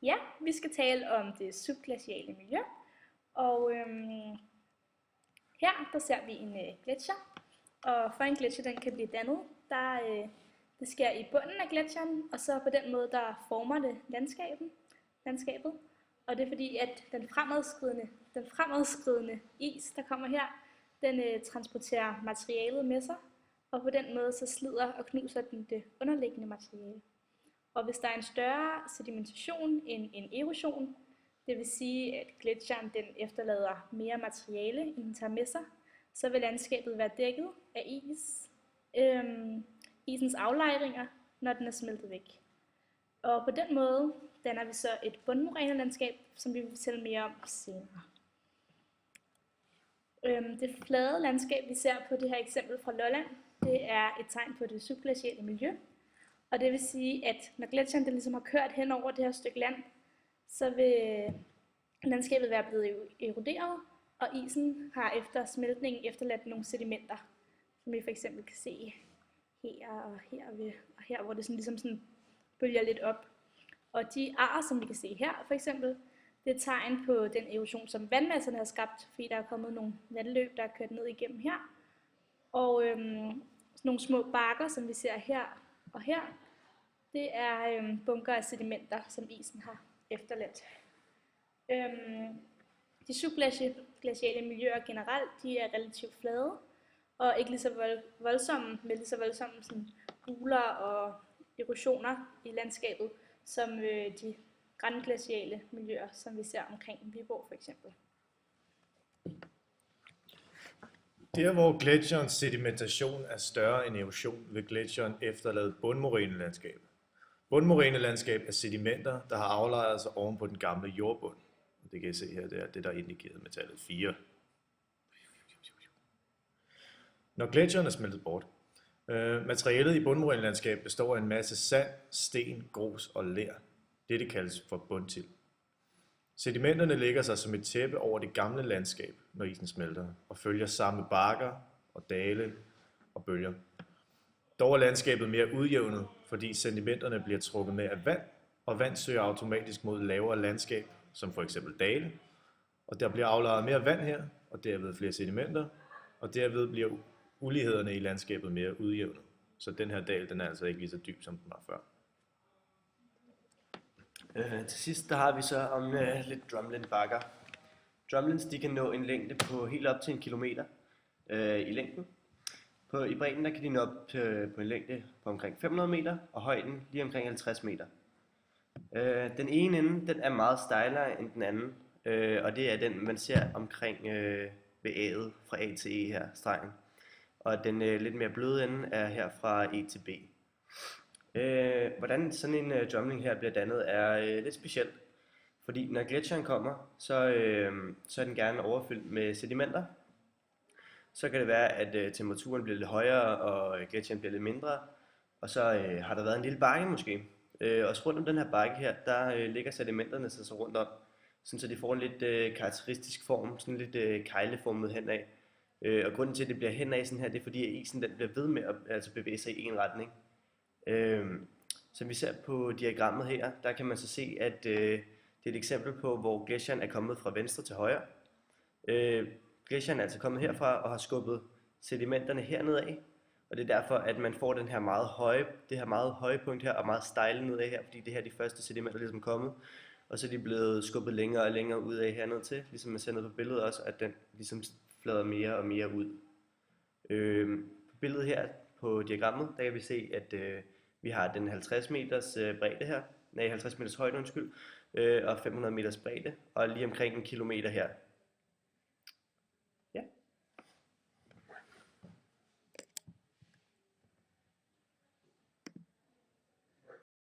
Ja, vi skal tale om det subglaciale miljø, og her der ser vi en gletsjer, og for en gletsjer den kan blive dannet, det sker i bunden af gletsjeren, og så på den måde der former det landskabet, og det er fordi at den fremadskridende is, der kommer her, den transporterer materialet med sig, og på den måde så slider og knuser den det underliggende materiale. Og hvis der er en større sedimentation end en erosion, det vil sige, at gletsjeren den efterlader mere materiale, end den tager med sig, så vil landskabet være dækket af isens aflejringer, når den er smeltet væk. Og på den måde danner vi så et bundmorænelandskab, som vi vil fortælle mere om senere. Det flade landskab, vi ser på det her eksempel fra Lolland, det er et tegn på det subglaciale miljø. Og det vil sige, at når gletsjeren ligesom har kørt hen over det her stykke land, så vil landskabet være blevet eroderet, og isen har efter smeltningen efterladt nogle sedimenter, som vi for eksempel kan se her og her, hvor det ligesom bølger lidt op. Og de ar, som vi kan se her for eksempel, det er tegn på den erosion, som vandmasserne har skabt, fordi der er kommet nogle vandløb, der er kørt ned igennem her. Og nogle små bakker, som vi ser her og her, det er bunker af sedimenter, som isen har efterladt. De subglaciale miljøer generelt, de er relativt flade, og ikke lige så voldsomme, med lige så voldsomme sådan buler og erosioner i landskabet, som de granglaciale miljøer, som vi ser omkring Viborg for eksempel. Der hvor gletsjerens sedimentation er større end erosion, vil gletsjeren efterlade bundmorænelandskab. Bundmorænelandskab er sedimenter, der har aflejret sig oven på den gamle jordbund. Det kan I se her, det er det, der er indikeret med tallet 4. Når gletsjeren er smeltet bort, materialet i bundmorænelandskab består af en masse sand, sten, grus og ler. Dette kaldes for bundtil. Sedimenterne lægger sig som et tæppe over det gamle landskab, når isen smelter, og følger samme bakker og dale og bølger. Dog er landskabet mere udjævnet, fordi sedimenterne bliver trukket med af vand, og vand søger automatisk mod lavere landskab, som for eksempel dale, og der bliver aflejret mere vand her, og derved flere sedimenter, og derved bliver ulighederne i landskabet mere udjævnet. Så den her dal, den er altså ikke lige så dyb, som den var før. Til sidst der har vi så om lidt drumlin-bakker. Drumlins de kan nå en længde på helt op til 1 kilometer i længden. I bredden der kan de nå op på en længde på omkring 500 meter, og højden lige omkring 50 meter. Den ene ende den er meget stejlere end den anden, og det er den man ser omkring ved A'et fra A til E her, strengen. Og den lidt mere bløde ende er her fra E til B. Hvordan sådan en drumling her bliver dannet er lidt specielt, fordi når gletsjeren kommer, så er den gerne overfyldt med sedimenter. Så kan det være, at temperaturen bliver lidt højere, og gletsjeren bliver lidt mindre, og så har der været en lille bakke måske. Også rundt om den her bakke her, der ligger sedimenterne sig så rundt om, sådan så de får en lidt karakteristisk form, sådan lidt kegleformet henad. Og grunden til, at det bliver henad sådan her, det er fordi, at isen den bliver ved med at bevæge sig i en retning. Som vi ser på diagrammet her, der kan man så se, at det er et eksempel på, hvor gletsjeren er kommet fra venstre til højre. Gletsjeren er altså kommet herfra og har skubbet sedimenterne hernede af, og det er derfor, at man får det her meget høje punkt her og meget stejle nedad her, fordi det her er de første sedimenter ligesom kommet, og så er de blevet skubbet længere og længere ud af hernede til, ligesom man ser ned på billedet også, at den ligesom flader mere og mere ud. På billedet her på diagrammet, der kan vi se, at vi har den 50 meters bredde her, 50 meters højde, og 500 meters bredde, og lige omkring 1 kilometer her.